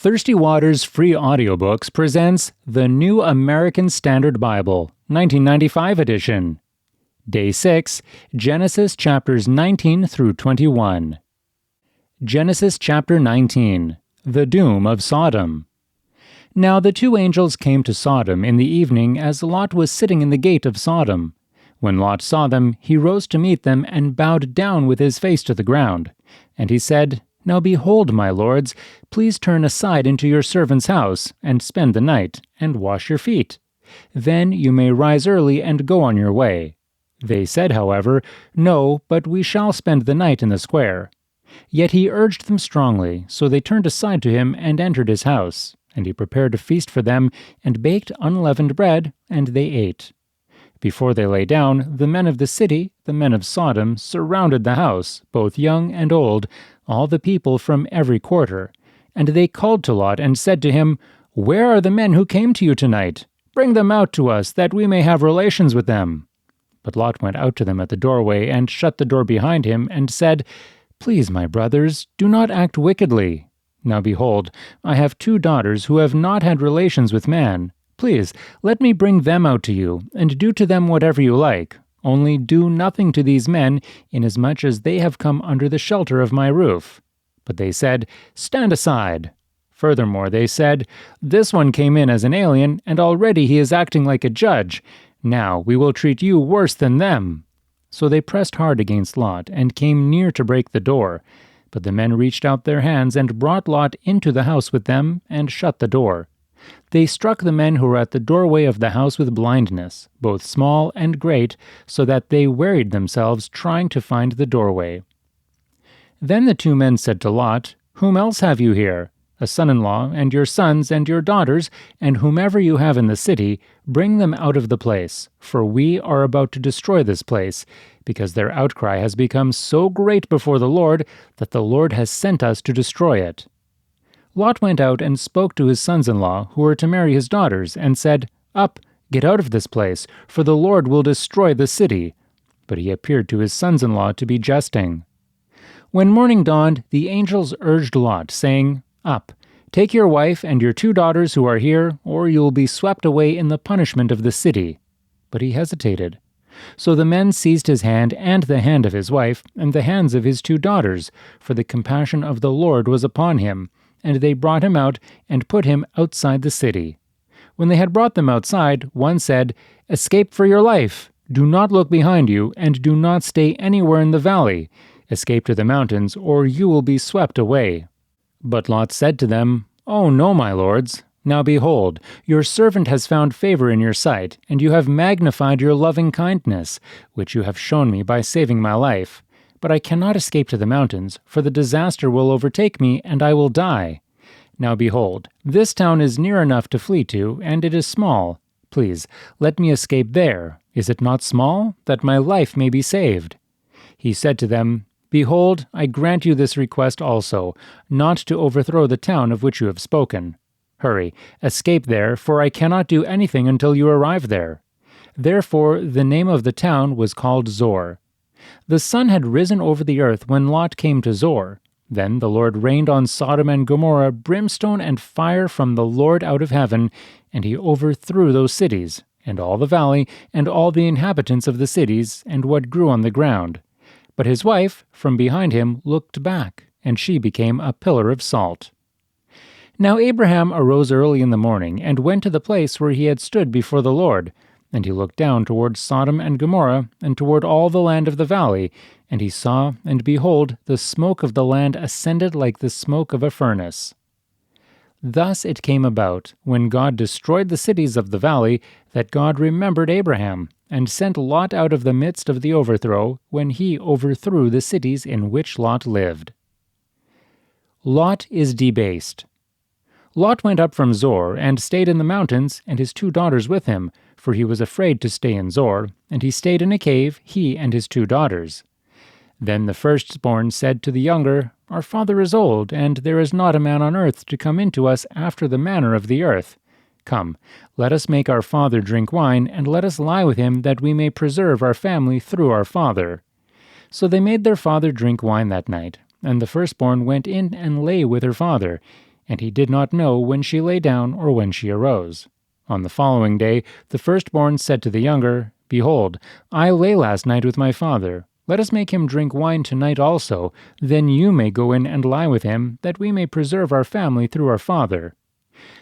Thirstywater's free audiobooks presents the New American Standard Bible, 1995 edition. Day 6, Genesis chapters 19 through 21. Genesis chapter 19, The Doom of Sodom. Now the two angels came to Sodom in the evening as Lot was sitting in the gate of Sodom. When Lot saw them, he rose to meet them and bowed down with his face to the ground. And he said, "Now behold, my lords, please turn aside into your servant's house, and spend the night, and wash your feet. Then you may rise early and go on your way." They said, however, "No, but we shall spend the night in the square." Yet he urged them strongly, so they turned aside to him and entered his house. And he prepared a feast for them, and baked unleavened bread, and they ate. Before they lay down, the men of the city, the men of Sodom, surrounded the house, both young and old, all the people from every quarter. And they called to Lot and said to him, "Where are the men who came to you tonight? Bring them out to us, that we may have relations with them." But Lot went out to them at the doorway and shut the door behind him and said, "Please, my brothers, do not act wickedly. Now behold, I have 2 daughters who have not had relations with man. Please, let me bring them out to you, and do to them whatever you like. Only do nothing to these men, inasmuch as they have come under the shelter of my roof." But they said, "Stand aside." Furthermore, they said, "This one came in as an alien, and already he is acting like a judge. Now we will treat you worse than them." So they pressed hard against Lot, and came near to break the door. But the men reached out their hands, and brought Lot into the house with them, and shut the door. They struck the men who were at the doorway of the house with blindness, both small and great, so that they wearied themselves trying to find the doorway. Then the 2 men said to Lot, "Whom else have you here? A son-in-law, and your sons and your daughters, and whomever you have in the city, bring them out of the place, for we are about to destroy this place, because their outcry has become so great before the Lord that the Lord has sent us to destroy it." Lot went out and spoke to his sons-in-law, who were to marry his daughters, and said, "Up, get out of this place, for the Lord will destroy the city." But he appeared to his sons-in-law to be jesting. When morning dawned, the angels urged Lot, saying, "Up, take your wife and your 2 daughters who are here, or you will be swept away in the punishment of the city." But he hesitated. So the men seized his hand and the hand of his wife, and the hands of his 2 daughters, for the compassion of the Lord was upon him. And they brought him out, and put him outside the city. When they had brought them outside, one said, "Escape for your life. Do not look behind you, and do not stay anywhere in the valley. Escape to the mountains, or you will be swept away." But Lot said to them, "Oh no, my lords. Now behold, your servant has found favor in your sight, and you have magnified your loving kindness, which you have shown me by saving my life. But I cannot escape to the mountains, for the disaster will overtake me, and I will die. Now behold, this town is near enough to flee to, and it is small. Please, let me escape there. Is it not small, that my life may be saved?" He said to them, "Behold, I grant you this request also, not to overthrow the town of which you have spoken. Hurry, escape there, for I cannot do anything until you arrive there." Therefore the name of the town was called Zor. The sun had risen over the earth when Lot came to Zor. Then the Lord rained on Sodom and Gomorrah brimstone and fire from the Lord out of heaven, and he overthrew those cities, and all the valley, and all the inhabitants of the cities, and what grew on the ground. But his wife, from behind him, looked back, and she became a pillar of salt. Now Abraham arose early in the morning, and went to the place where he had stood before the Lord. And he looked down toward Sodom and Gomorrah, and toward all the land of the valley, and he saw, and behold, the smoke of the land ascended like the smoke of a furnace. Thus it came about, when God destroyed the cities of the valley, that God remembered Abraham, and sent Lot out of the midst of the overthrow, when he overthrew the cities in which Lot lived. Lot is debased. Lot went up from Zor, and stayed in the mountains, and his 2 daughters with him, for he was afraid to stay in Zor, and he stayed in a cave, he and his 2 daughters. Then the firstborn said to the younger, "Our father is old, and there is not a man on earth to come in to us after the manner of the earth. Come, let us make our father drink wine, and let us lie with him, that we may preserve our family through our father." So they made their father drink wine that night, and the firstborn went in and lay with her father. and he did not know when she lay down or when she arose. On the following day the firstborn said to the younger, Behold, I lay last night with my father. Let us make him drink wine tonight also, then you may go in and lie with him, that we may preserve our family through our father.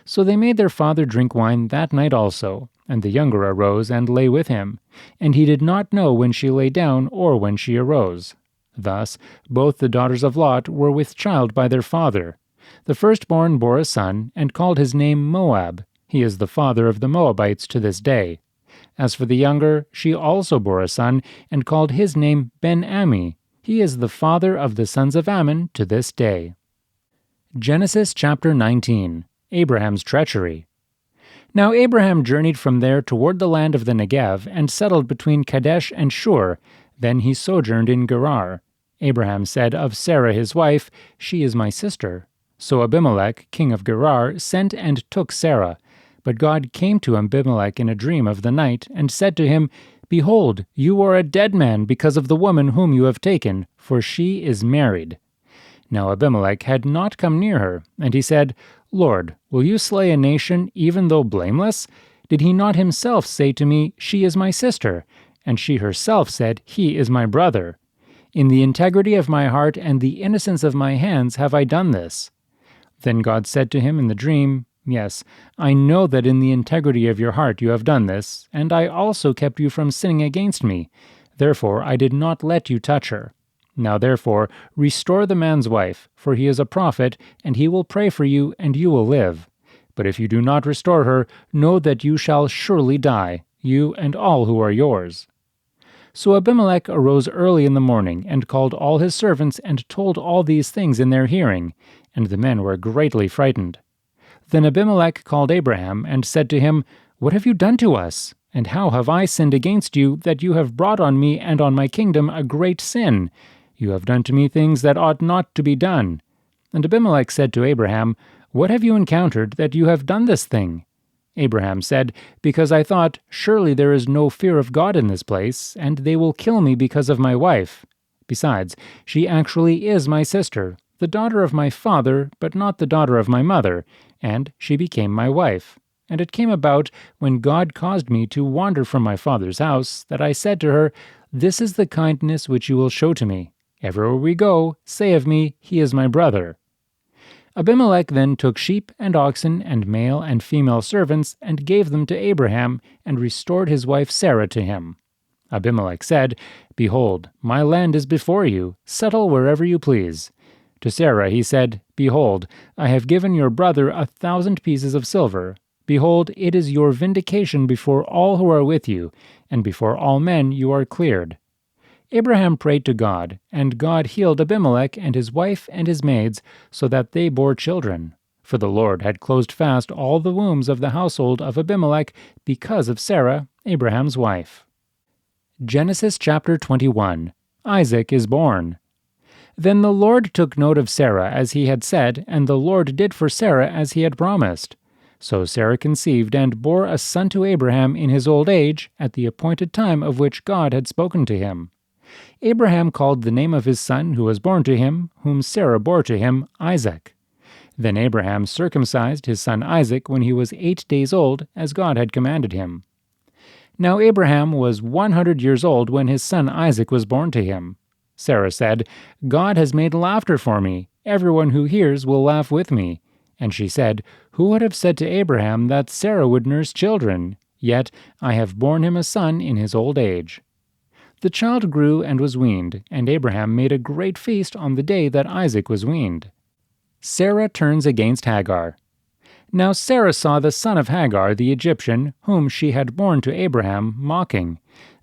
So they made their father drink wine that night also, and the younger arose and lay with him, and he did not know when she lay down or when she arose. Thus both the daughters of Lot were with child by their father. The firstborn bore a son, and called his name Moab. He is the father of the Moabites to this day. As for the younger, she also bore a son, and called his name Ben-Ammi. He is the father of the sons of Ammon to this day. Genesis chapter 19. Abraham's treachery. Now Abraham journeyed from there toward the land of the Negev, and settled between Kadesh and Shur. Then he sojourned in Gerar. Abraham said of Sarah his wife, She is my sister. So Abimelech, king of Gerar, sent and took Sarah. But God came to Abimelech in a dream of the night, and said to him, Behold, you are a dead man because of the woman whom you have taken, for she is married. Now Abimelech had not come near her, and he said, Lord, will you slay a nation even though blameless? Did he not himself say to me, She is my sister? And she herself said, He is my brother. In the integrity of my heart and the innocence of my hands have I done this. Then God said to him in the dream, Yes, I know that in the integrity of your heart you have done this, and I also kept you from sinning against me. Therefore I did not let you touch her. Now therefore restore the man's wife, for he is a prophet, and he will pray for you, and you will live. But if you do not restore her, know that you shall surely die, you and all who are yours. So Abimelech arose early in the morning, and called all his servants, and told all these things in their hearing, and the men were greatly frightened. Then Abimelech called Abraham, and said to him, What have you done to us? And how have I sinned against you, that you have brought on me and on my kingdom a great sin? You have done to me things that ought not to be done. And Abimelech said to Abraham, What have you encountered, that you have done this thing? Abraham said, Because I thought, Surely there is no fear of God in this place, and they will kill me because of my wife. Besides, she actually is my sister, the daughter of my father, but not the daughter of my mother, and she became my wife. And it came about, when God caused me to wander from my father's house, that I said to her, This is the kindness which you will show to me. Everywhere we go, say of me, He is my brother. Abimelech then took sheep and oxen and male and female servants, and gave them to Abraham, and restored his wife Sarah to him. Abimelech said, Behold, my land is before you, settle wherever you please. To Sarah he said, Behold, I have given your brother 1,000 pieces of silver. Behold, it is your vindication before all who are with you, and before all men you are cleared. Abraham prayed to God, and God healed Abimelech and his wife and his maids, so that they bore children. For the Lord had closed fast all the wombs of the household of Abimelech because of Sarah, Abraham's wife. Genesis chapter 21. Isaac is born. Then the Lord took note of Sarah as he had said, and the Lord did for Sarah as he had promised. So Sarah conceived and bore a son to Abraham in his old age, at the appointed time of which God had spoken to him. Abraham called the name of his son who was born to him, whom Sarah bore to him, Isaac. Then Abraham circumcised his son Isaac when he was 8 days old, as God had commanded him. Now Abraham was 100 years old when his son Isaac was born to him. Sarah said, God has made laughter for me. Everyone who hears will laugh with me. And she said, Who would have said to Abraham that Sarah would nurse children? Yet I have borne him a son in his old age. The child grew and was weaned, and Abraham made a great feast on the day that Isaac was weaned. Sarah turns against Hagar. Now Sarah saw the son of Hagar the Egyptian, whom she had borne to Abraham, mocking.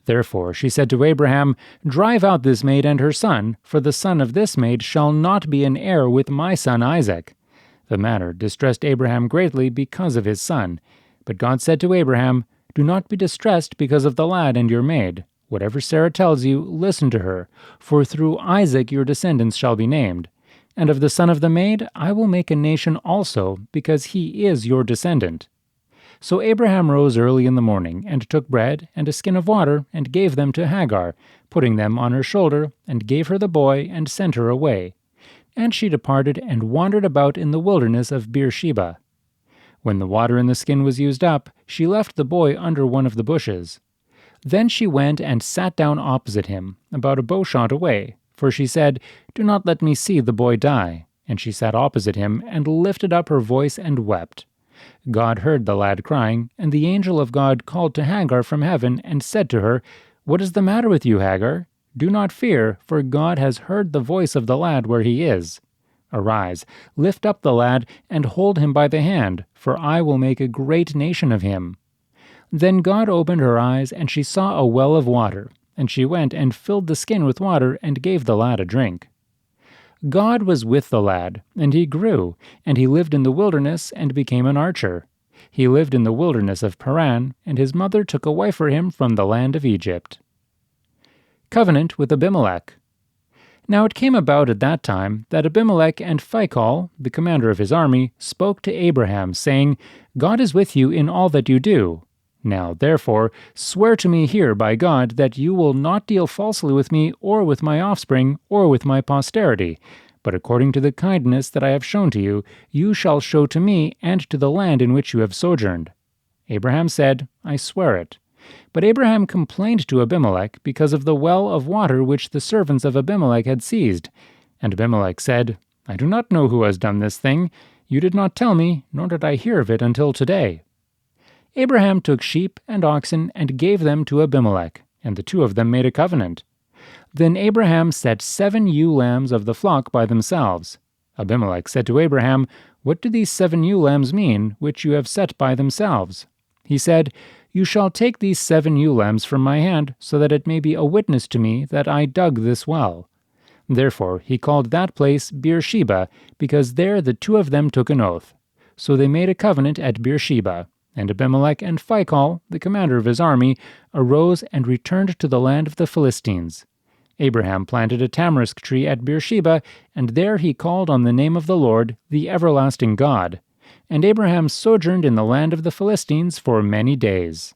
Therefore she said to Abraham, Drive out this maid and her son, for the son of this maid shall not be an heir with my son Isaac. The matter distressed Abraham greatly because of his son. But God said to Abraham, Do not be distressed because of the lad and your maid. Whatever Sarah tells you, listen to her, for through Isaac your descendants shall be named. And of the son of the maid I will make a nation also, because he is your descendant. So Abraham rose early in the morning, and took bread and a skin of water, and gave them to Hagar, putting them on her shoulder, and gave her the boy, and sent her away. And she departed and wandered about in the wilderness of Beersheba. When the water in the skin was used up, she left the boy under one of the bushes. Then she went and sat down opposite him, about a bowshot away, for she said, "Do not let me see the boy die." And she sat opposite him, and lifted up her voice and wept. God heard the lad crying, and the angel of God called to Hagar from heaven, and said to her, "What is the matter with you, Hagar? Do not fear, for God has heard the voice of the lad where he is. Arise, lift up the lad, and hold him by the hand, for I will make a great nation of him." Then God opened her eyes, and she saw a well of water, and she went and filled the skin with water, and gave the lad a drink. God was with the lad, and he grew, and he lived in the wilderness, and became an archer. He lived in the wilderness of Paran, and his mother took a wife for him from the land of Egypt. Covenant with Abimelech. Now it came about at that time that Abimelech and Phicol, the commander of his army, spoke to Abraham, saying, "God is with you in all that you do. Now, therefore, swear to me here by God that you will not deal falsely with me, or with my offspring, or with my posterity, but according to the kindness that I have shown to you, you shall show to me and to the land in which you have sojourned." Abraham said, "I swear it." But Abraham complained to Abimelech because of the well of water which the servants of Abimelech had seized. And Abimelech said, "I do not know who has done this thing. You did not tell me, nor did I hear of it until today." Abraham took sheep and oxen and gave them to Abimelech, and the two of them made a covenant. Then Abraham set 7 ewe lambs of the flock by themselves. Abimelech said to Abraham, "What do these 7 ewe lambs mean, which you have set by themselves?" He said, "You shall take these 7 ewe lambs from my hand, so that it may be a witness to me that I dug this well." Therefore he called that place Beersheba, because there the two of them took an oath. So they made a covenant at Beersheba. And Abimelech and Phicol, the commander of his army, arose and returned to the land of the Philistines. Abraham planted a tamarisk tree at Beersheba, and there he called on the name of the Lord, the everlasting God. And Abraham sojourned in the land of the Philistines for many days.